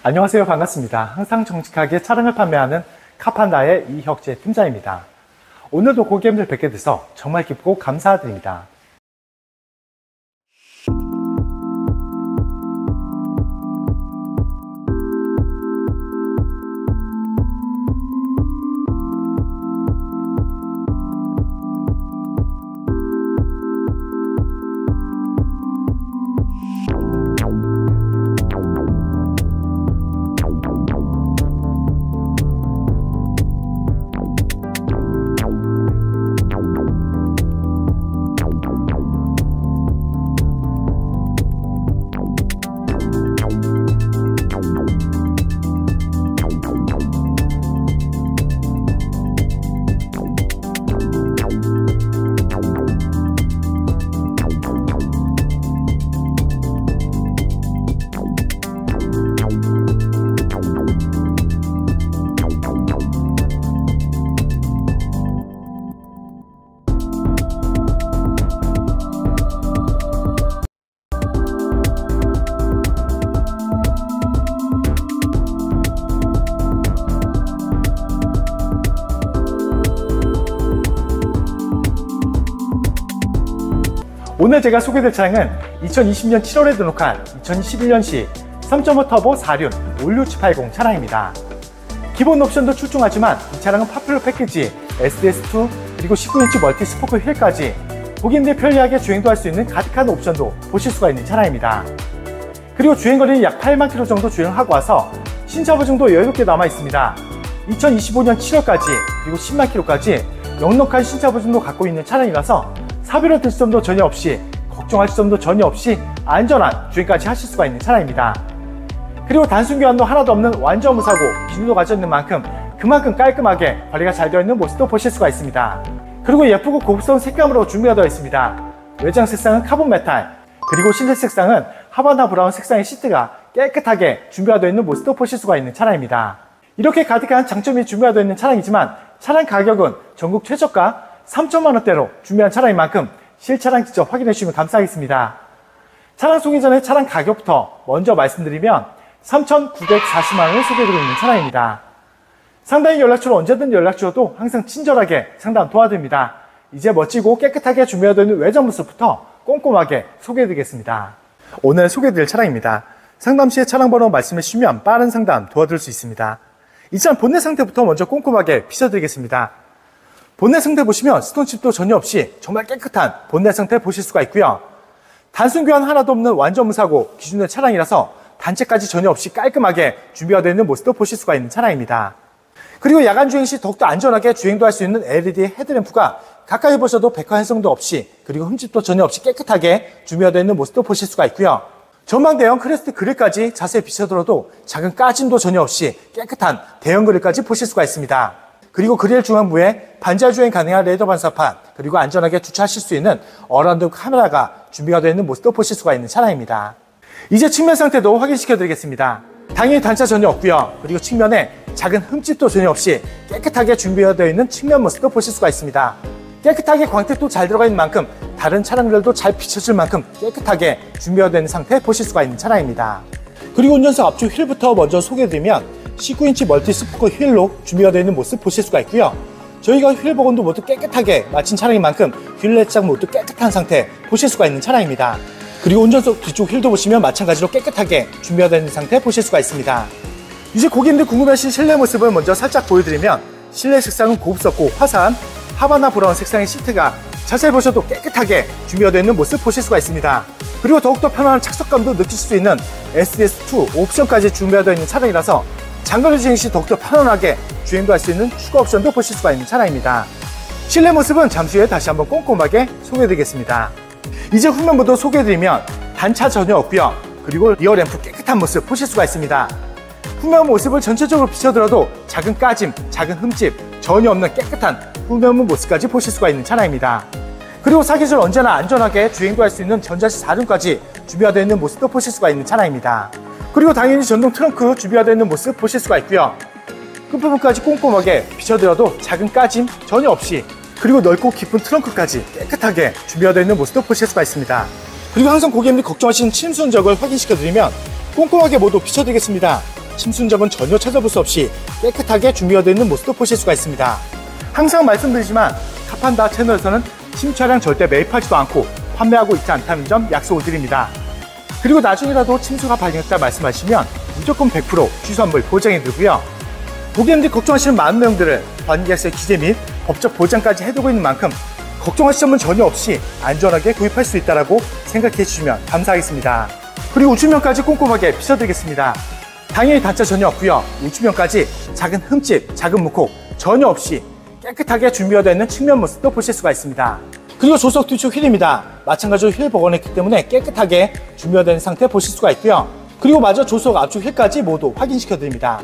안녕하세요. 반갑습니다. 항상 정직하게 차량을 판매하는 카판다의 이혁재 팀장입니다. 오늘도 고객님들 뵙게 돼서 정말 기쁘고 감사드립니다. 오늘 제가 소개해드릴 차량은 2020년 7월에 등록한 2011년식 3.5 터보 4륜 올류780 차량입니다. 기본 옵션도 출중하지만 이 차량은 파퓰러 패키지 SDS2 그리고 19인치 멀티 스포크 휠까지 고객님들이 편리하게 주행도 할 수 있는 가득한 옵션도 보실 수가 있는 차량입니다. 그리고 주행거리는 약 8만 킬로 정도 주행하고 와서 신차 보증도 여유롭게 남아 있습니다. 2025년 7월까지 그리고 10만 킬로까지 넉넉한 신차 보증도 갖고 있는 차량이라서 사비로 될 점도 전혀 없이 걱정할 점도 전혀 없이 안전한 주행까지 하실 수가 있는 차량입니다. 그리고 단순 교환도 하나도 없는 완전 무사고 기능도 가져 있는 만큼 그만큼 깔끔하게 관리가 잘 되어 있는 모습도 보실 수가 있습니다. 그리고 예쁘고 고급스러운 색감으로 준비가 되어 있습니다. 외장 색상은 카본 메탈, 그리고 실내 색상은 하바나 브라운 색상의 시트가 깨끗하게 준비가 되어 있는 모습도 보실 수가 있는 차량입니다. 이렇게 가득한 장점이 준비가 되어 있는 차량이지만 차량 가격은 전국 최저가 3천만 원대로 준비한 차량인 만큼 실차량 직접 확인해 주시면 감사하겠습니다. 차량 소개 전에 차량 가격부터 먼저 말씀드리면 3,940만 원을 소개해드리고 있는 차량입니다. 상담인 연락처로 언제든 연락 주셔도 항상 친절하게 상담 도와드립니다. 이제 멋지고 깨끗하게 준비가 되어 있는 외장 모습부터 꼼꼼하게 소개해드리겠습니다. 오늘 소개해드릴 차량입니다. 상담 시에 차량 번호 말씀해 주시면 빠른 상담 도와드릴 수 있습니다. 이 차량 본넷 상태부터 먼저 꼼꼼하게 비춰드리겠습니다. 본넷 상태 보시면 스톤칩도 전혀 없이 정말 깨끗한 본넷 상태 보실 수가 있고요. 단순 교환 하나도 없는 완전 무사고 기준의 차량이라서 단체까지 전혀 없이 깔끔하게 준비가 되어 있는 모습도 보실 수가 있는 차량입니다. 그리고 야간 주행 시 더욱더 안전하게 주행도 할 수 있는 LED 헤드램프가 가까이 보셔도 백화 현상도 없이 그리고 흠집도 전혀 없이 깨끗하게 준비가 되어 있는 모습도 보실 수가 있고요. 전방 대형 크레스트 그릴까지 자세히 비춰들어도 작은 까짐도 전혀 없이 깨끗한 대형 그릴까지 보실 수가 있습니다. 그리고 그릴 중앙부에 반자 주행 가능한 레이더 반사판, 그리고 안전하게 주차하실 수 있는 어라운드 카메라가 준비가 되어 있는 모습도 보실 수가 있는 차량입니다. 이제 측면 상태도 확인시켜 드리겠습니다. 당연히 단차 전혀 없고요. 그리고 측면에 작은 흠집도 전혀 없이 깨끗하게 준비가 되어 있는 측면 모습도 보실 수가 있습니다. 깨끗하게 광택도 잘 들어가 있는 만큼 다른 차량들도 잘 비춰질 만큼 깨끗하게 준비가 되어 있는 상태 보실 수가 있는 차량입니다. 그리고 운전석 앞쪽 휠부터 먼저 소개해드리면 19인치 멀티 스포크 휠로 준비가 되어 있는 모습 보실 수가 있고요. 저희가 휠 복원도 모두 깨끗하게 마친 차량인 만큼 휠 내장 모두 깨끗한 상태 보실 수가 있는 차량입니다. 그리고 운전석 뒤쪽 휠도 보시면 마찬가지로 깨끗하게 준비가 되어 있는 상태 보실 수가 있습니다. 이제 고객님들 궁금해하신 실내 모습을 먼저 살짝 보여드리면 실내 색상은 고급스럽고 화사한 하바나 브라운 색상의 시트가 자세히 보셔도 깨끗하게 준비가 되어 있는 모습 보실 수가 있습니다. 그리고 더욱더 편안한 착석감도 느낄 수 있는 SDS2 옵션까지 준비가 되어 있는 차량이라서 장거리 주행 시 더욱더 편안하게 주행도 할 수 있는 추가 옵션도 보실 수가 있는 차량입니다. 실내 모습은 잠시 후에 다시 한번 꼼꼼하게 소개해드리겠습니다. 이제 후면부도 소개해드리면 단차 전혀 없고요. 그리고 리어 램프 깨끗한 모습 보실 수가 있습니다. 후면 모습을 전체적으로 비춰들어도 작은 까짐, 작은 흠집 전혀 없는 깨끗한 후면부 모습까지 보실 수가 있는 차량입니다. 그리고 사계절 언제나 안전하게 주행도 할 수 있는 전자식 4륜까지 준비가 되어 있는 모습도 보실 수가 있는 차량입니다. 그리고 당연히 전동 트렁크 준비가 되어 있는 모습 보실 수가 있고요. 끝부분까지 꼼꼼하게 비춰드려도 작은 까짐 전혀 없이 그리고 넓고 깊은 트렁크까지 깨끗하게 준비가 되어 있는 모습도 보실 수가 있습니다. 그리고 항상 고객님들이 걱정하시는 침수 흔적을 확인시켜드리면 꼼꼼하게 모두 비춰드리겠습니다. 침수 흔적은 전혀 찾아볼 수 없이 깨끗하게 준비되어 있는 모습도 보실 수가 있습니다. 항상 말씀드리지만 카판다 채널에서는 침수 차량 절대 매입하지도 않고 판매하고 있지 않다는 점 약속을 드립니다. 그리고 나중이라도 침수가 발생했다 말씀하시면 무조건 100% 취소환물 보장해 드리고요. 고객님들이 걱정하시는 많은 내용들을 관계자의 기재 및 법적 보장까지 해두고 있는 만큼 걱정하실 점은 전혀 없이 안전하게 구입할 수 있다고 생각해 주시면 감사하겠습니다. 그리고 우측면까지 꼼꼼하게 비춰드리겠습니다. 당연히 단차 전혀 없고요. 우측면까지 작은 흠집, 작은 문콕 전혀 없이 깨끗하게 준비되어 있는 측면 모습도 보실 수가 있습니다. 그리고 조석 뒤쪽 휠입니다. 마찬가지로 휠 복원했기 때문에 깨끗하게 준비된 상태 보실 수가 있고요. 그리고 마저 조석 앞쪽 휠까지 모두 확인시켜 드립니다.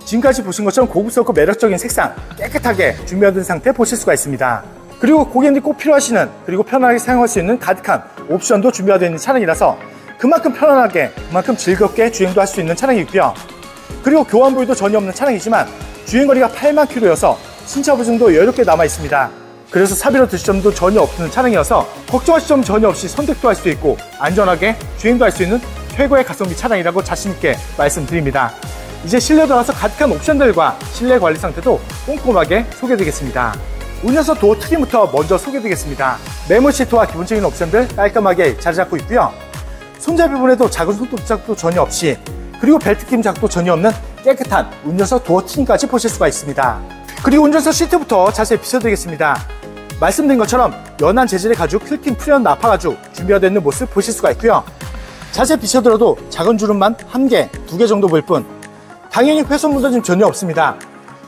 지금까지 보신 것처럼 고급스럽고 매력적인 색상 깨끗하게 준비된 상태 보실 수가 있습니다. 그리고 고객님들이 꼭 필요하시는 그리고 편하게 사용할 수 있는 가득한 옵션도 준비가 되어 있는 차량이라서 그만큼 편안하게 그만큼 즐겁게 주행도 할 수 있는 차량이고요. 그리고 교환 부위도 전혀 없는 차량이지만 주행거리가 8만 km여서 신차 보증도 여유롭게 남아 있습니다. 그래서 사비로 드실 점도 전혀 없는 차량이어서 걱정하실 점 전혀 없이 선택도 할 수 있고 안전하게 주행도 할 수 있는 최고의 가성비 차량이라고 자신있게 말씀드립니다. 이제 실내 들어가서 가득한 옵션들과 실내 관리 상태도 꼼꼼하게 소개해드리겠습니다. 운전석 도어 트림부터 먼저 소개해드리겠습니다. 메모 시트와 기본적인 옵션들 깔끔하게 자리 잡고 있고요. 손잡이 부분에도 작은 손톱 자국도 전혀 없이 그리고 벨트 낌 자국도 전혀 없는 깨끗한 운전석 도어 트림까지 보실 수가 있습니다. 그리고 운전석 시트부터 자세히 비춰드리겠습니다. 말씀드린 것처럼 연한 재질의 가죽 퀼팅 프리언 나파 가죽 준비가 되어 있는 모습 보실 수가 있고요. 자세히 비춰들어도 작은 주름만 1개, 2개 정도 보일 뿐 당연히 훼손 묻어짐 전혀 없습니다.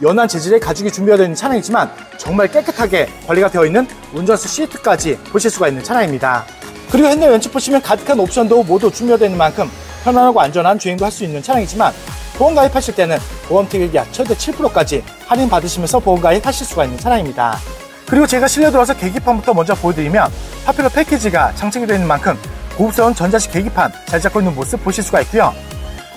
연한 재질의 가죽이 준비가 되어 있는 차량이지만 정말 깨끗하게 관리가 되어 있는 운전석 시트까지 보실 수가 있는 차량입니다. 그리고 핸들 왼쪽 보시면 가득한 옵션도 모두 준비가 되어 있는 만큼 편안하고 안전한 주행도 할 수 있는 차량이지만 보험 가입하실 때는 보험 혜택이 약 최대 7%까지 할인 받으시면서 보험 가입하실 수가 있는 차량입니다. 그리고 제가 실내 들어와서 계기판부터 먼저 보여드리면 파퓰러 패키지가 장착이 되어 있는 만큼 고급스러운 전자식 계기판 잘 잡고 있는 모습 보실 수가 있고요.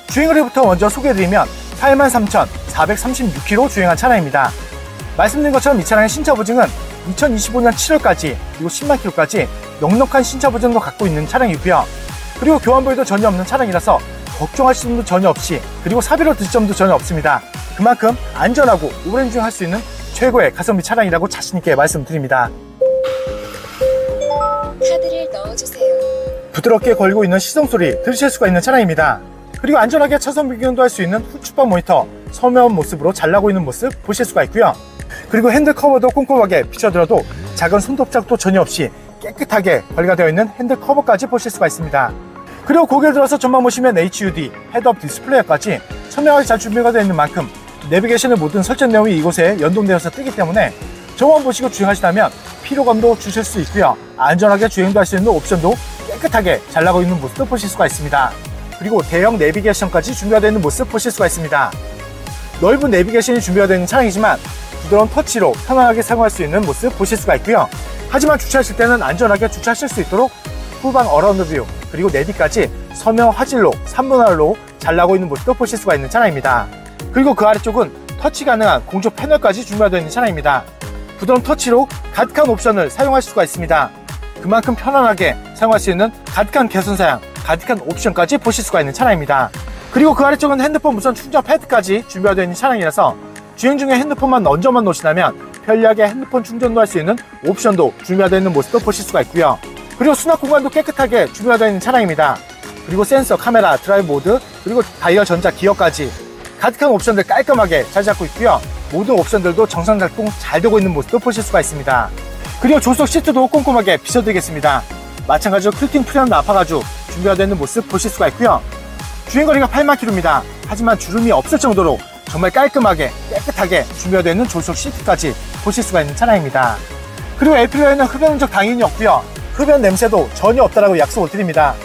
주행거리부터 먼저 소개해드리면 83,436km 주행한 차량입니다. 말씀드린 것처럼 이 차량의 신차 보증은 2025년 7월까지 그리고 10만 km까지 넉넉한 신차 보증도 갖고 있는 차량이고요. 그리고 교환 부위도 전혀 없는 차량이라서 걱정하실 점도 전혀 없이 그리고 사비로 드실 점도 전혀 없습니다. 그만큼 안전하고 오랜 주행할 수 있는 최고의 가성비 차량이라고 자신있게 말씀드립니다. 카드를 넣어주세요. 부드럽게 걸리고 있는 시동소리 들으실 수가 있는 차량입니다. 그리고 안전하게 차선 변경도 할 수 있는 후측방 모니터 서면 모습으로 잘 나고 있는 모습 보실 수가 있고요. 그리고 핸들 커버도 꼼꼼하게 비춰들어도 작은 손톱 자국도 전혀 없이 깨끗하게 관리가 되어 있는 핸들 커버까지 보실 수가 있습니다. 그리고 고개 들어서 전방 보시면 HUD, 헤드업 디스플레이까지 선명하게 잘 준비가 되어 있는 만큼 내비게이션의 모든 설정 내용이 이곳에 연동되어서 뜨기 때문에 저만 보시고 주행하시다면 피로감도 주실 수 있고요. 안전하게 주행도 할 수 있는 옵션도 깨끗하게 잘 나고 있는 모습도 보실 수가 있습니다. 그리고 대형 내비게이션까지 준비가 되어 있는 모습 보실 수가 있습니다. 넓은 내비게이션이 준비가 되어 있는 차량이지만 부드러운 터치로 편안하게 사용할 수 있는 모습 보실 수가 있고요. 하지만 주차하실 때는 안전하게 주차하실 수 있도록 후방 어라운드 뷰 그리고 내비까지 서명 화질로 3분할로 잘 나고 있는 모습도 보실 수가 있는 차량입니다. 그리고 그 아래쪽은 터치 가능한 공조 패널까지 준비가 되어 있는 차량입니다. 부드러운 터치로 가득한 옵션을 사용하실 수가 있습니다. 그만큼 편안하게 사용할 수 있는 가득한 개선사양, 가득한 옵션까지 보실 수가 있는 차량입니다. 그리고 그 아래쪽은 핸드폰 무선 충전 패드까지 준비가 되어 있는 차량이라서 주행 중에 핸드폰만 얹어만 놓으시다면 편리하게 핸드폰 충전도 할 수 있는 옵션도 준비가 되어 있는 모습도 보실 수가 있고요. 그리고 수납 공간도 깨끗하게 준비가 되어 있는 차량입니다. 그리고 센서, 카메라, 드라이브 모드, 그리고 다이얼 전자 기어까지 가득한 옵션들 깔끔하게 잘 잡고 있고요. 모든 옵션들도 정상 작동 잘 되고 있는 모습도 보실 수가 있습니다. 그리고 조수석 시트도 꼼꼼하게 비춰드리겠습니다. 마찬가지로 퀼팅 프리언 나파 가죽 준비가 되어 있는 모습 보실 수가 있고요. 주행거리가 8만 km입니다. 하지만 주름이 없을 정도로 정말 깔끔하게 깨끗하게 준비가 되어 있는 조수석 시트까지 보실 수가 있는 차량입니다. 그리고 A필러에는 흡연 흔적 당연히 없고요. 흡연 냄새도 전혀 없다라고 약속을 드립니다.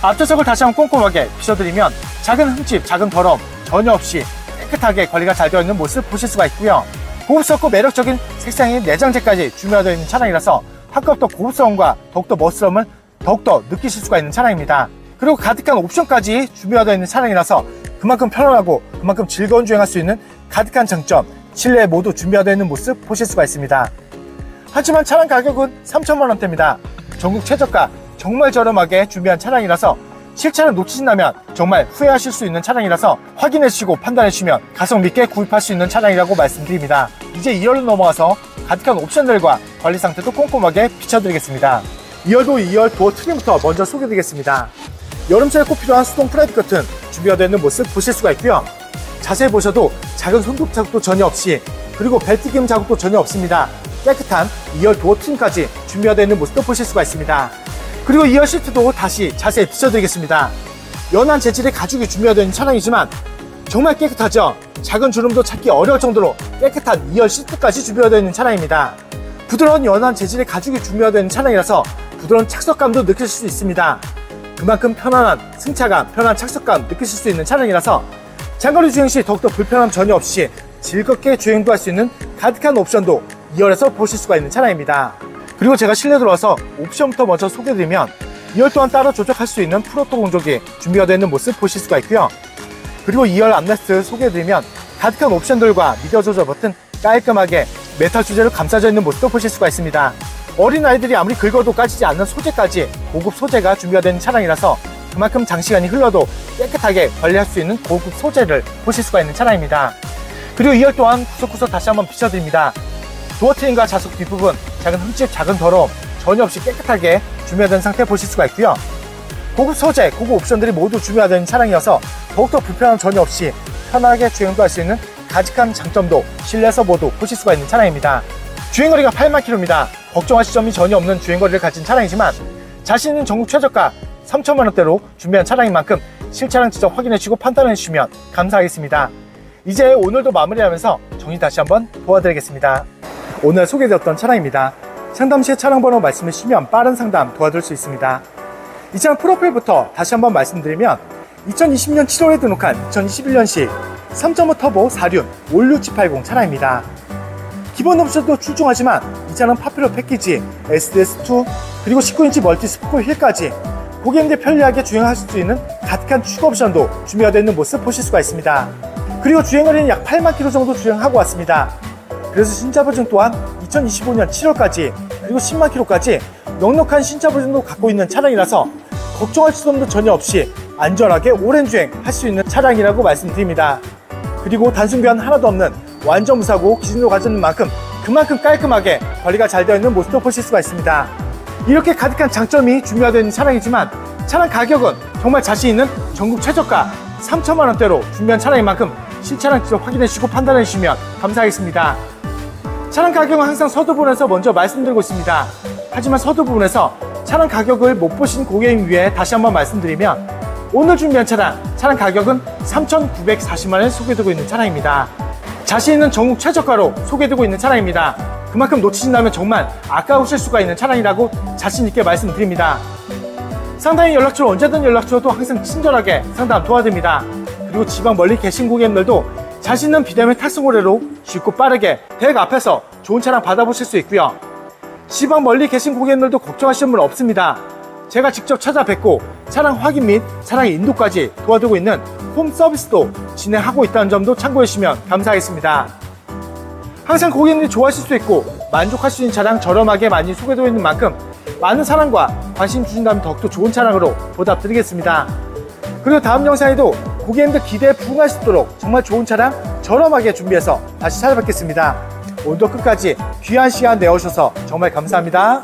앞좌석을 다시 한번 꼼꼼하게 비춰드리면 작은 흠집, 작은 더럼 전혀 없이 깨끗하게 관리가 잘 되어 있는 모습 보실 수가 있고요. 고급스럽고 매력적인 색상의 내장재까지 준비가 되어 있는 차량이라서 한껏 고급스러움과 더욱더 멋스러움을 더욱더 느끼실 수가 있는 차량입니다. 그리고 가득한 옵션까지 준비가 되어 있는 차량이라서 그만큼 편안하고 그만큼 즐거운 주행할 수 있는 가득한 장점, 실내에 모두 준비가 되어 있는 모습 보실 수가 있습니다. 하지만 차량 가격은 3천만 원대입니다. 전국 최저가 정말 저렴하게 준비한 차량이라서 실차를 놓치신다면 정말 후회하실 수 있는 차량이라서 확인해 주시고 판단해 주시면 가성비 있게 구입할 수 있는 차량이라고 말씀드립니다. 이제 2열로 넘어가서 가득한 옵션들과 관리 상태도 꼼꼼하게 비춰드리겠습니다. 2열도 2열 도어 트림부터 먼저 소개드리겠습니다. 여름철에 꼭 필요한 수동 프라이빗 커튼 준비가 되어 있는 모습 보실 수가 있고요. 자세히 보셔도 작은 손톱 자국도 전혀 없이, 그리고 벨트 끼임 자국도 전혀 없습니다. 깨끗한 2열 도어 트림까지 준비가 되어 있는 모습도 보실 수가 있습니다. 그리고 2열 시트도 다시 자세히 비춰드리겠습니다. 연한 재질의 가죽이 준비가 되어 있는 차량이지만 정말 깨끗하죠? 작은 주름도 찾기 어려울 정도로 깨끗한 2열 시트까지 준비가 되어 있는 차량입니다. 부드러운 연한 재질의 가죽이 준비가 되어 있는 차량이라서 부드러운 착석감도 느끼실 수 있습니다. 그만큼 편안한 승차감, 편안한 착석감 느끼실 수 있는 차량이라서 장거리 주행 시 더욱더 불편함 전혀 없이 즐겁게 주행도 할 수 있는 가득한 옵션도 2열에서 보실 수가 있는 차량입니다. 그리고 제가 실내 들어와서 옵션부터 먼저 소개드리면 2열 또한 따로 조작할 수 있는 풀오토 공조기 준비가 되어 있는 모습 보실 수가 있고요. 그리고 2열 암레스트 소개해드리면 가득한 옵션들과 미디어 조절 버튼 깔끔하게 메탈 주제로 감싸져 있는 모습도 보실 수가 있습니다. 어린아이들이 아무리 긁어도 까지지 않는 소재까지 고급 소재가 준비가 된 차량이라서 그만큼 장시간이 흘러도 깨끗하게 관리할 수 있는 고급 소재를 보실 수가 있는 차량입니다. 그리고 2열 또한 구석구석 다시 한번 비춰드립니다. 도어 트림과 좌석 뒷부분 작은 흠집, 작은 더러움 전혀 없이 깨끗하게 준비가 된 상태 보실 수가 있고요. 고급 소재, 고급 옵션들이 모두 준비가 된 차량이어서 더욱더 불편함 전혀 없이 편하게 주행도 할 수 있는 가득한 장점도 실내에서 모두 보실 수가 있는 차량입니다. 주행거리가 8만 km입니다. 걱정하실 점이 전혀 없는 주행거리를 가진 차량이지만 자신 있는 전국 최저가 3천만 원대로 준비한 차량인 만큼 실차량 직접 확인해 주시고 판단해 주시면 감사하겠습니다. 이제 오늘도 마무리하면서 정리 다시 한번 도와드리겠습니다. 오늘 소개되었던 차량입니다. 상담 시에 차량 번호 말씀해 주시면 빠른 상담 도와드릴 수 있습니다. 이 차량 프로필부터 다시 한번 말씀드리면 2020년 7월에 등록한 2021년식 3.5 터보 4륜 올류 G80 차량입니다. 기본 옵션도 출중하지만 이 차는 파퓰러 패키지, SDS2, 그리고 19인치 멀티 스포크 휠까지 고객님들 편리하게 주행하실 수 있는 가득한 추가 옵션도 준비가 되어 있는 모습 보실 수가 있습니다. 그리고 주행거리는 약 8만 km 정도 주행하고 왔습니다. 그래서 신차 버전 또한 2025년 7월까지 그리고 10만 km까지 넉넉한 신차 버전도 갖고 있는 차량이라서 걱정할 점도 전혀 없이 안전하게 오랜 주행 할 수 있는 차량이라고 말씀드립니다. 그리고 단순 교환 하나도 없는 완전 무사고 기준으로 가져는 만큼 그만큼 깔끔하게 관리가 잘 되어 있는 모습도 보실 수가 있습니다. 이렇게 가득한 장점이 준비가 되어 있는 차량이지만 차량 가격은 정말 자신 있는 전국 최저가 3천만 원대로 준비한 차량인 만큼 실차량 직접 확인해 주시고 판단해 주시면 감사하겠습니다. 차량 가격은 항상 서두 부분에서 먼저 말씀드리고 있습니다. 하지만 서두 부분에서 차량 가격을 못 보신 고객님 위해 다시 한번 말씀드리면 오늘 준비한 차량 가격은 3,940만 원 소개되고 있는 차량입니다. 자신 있는 전국 최저가로 소개되고 있는 차량입니다. 그만큼 놓치신다면 정말 아까우실 수가 있는 차량이라고 자신 있게 말씀드립니다. 상담인 연락처로 언제든 연락 주셔도 항상 친절하게 상담 도와드립니다. 그리고 지방 멀리 계신 고객님들도 자신 있는 비대면 탑승 거래로 쉽고 빠르게 댁 앞에서 좋은 차량 받아보실 수 있고요. 지방 멀리 계신 고객님들도 걱정하시는 분 없습니다. 제가 직접 찾아뵙고 차량 확인 및 차량 인도까지 도와드리고 있는 홈 서비스도 진행하고 있다는 점도 참고해 주시면 감사하겠습니다. 항상 고객님들이 좋아하실 수 있고 만족할 수 있는 차량 저렴하게 많이 소개되어 있는 만큼 많은 사랑과 관심 주신다면 더욱더 좋은 차량으로 보답드리겠습니다. 그리고 다음 영상에도 고객님들 기대에 부응할 수 있도록 정말 좋은 차량 저렴하게 준비해서 다시 찾아뵙겠습니다. 오늘도 끝까지 귀한 시간 내어주셔서 정말 감사합니다.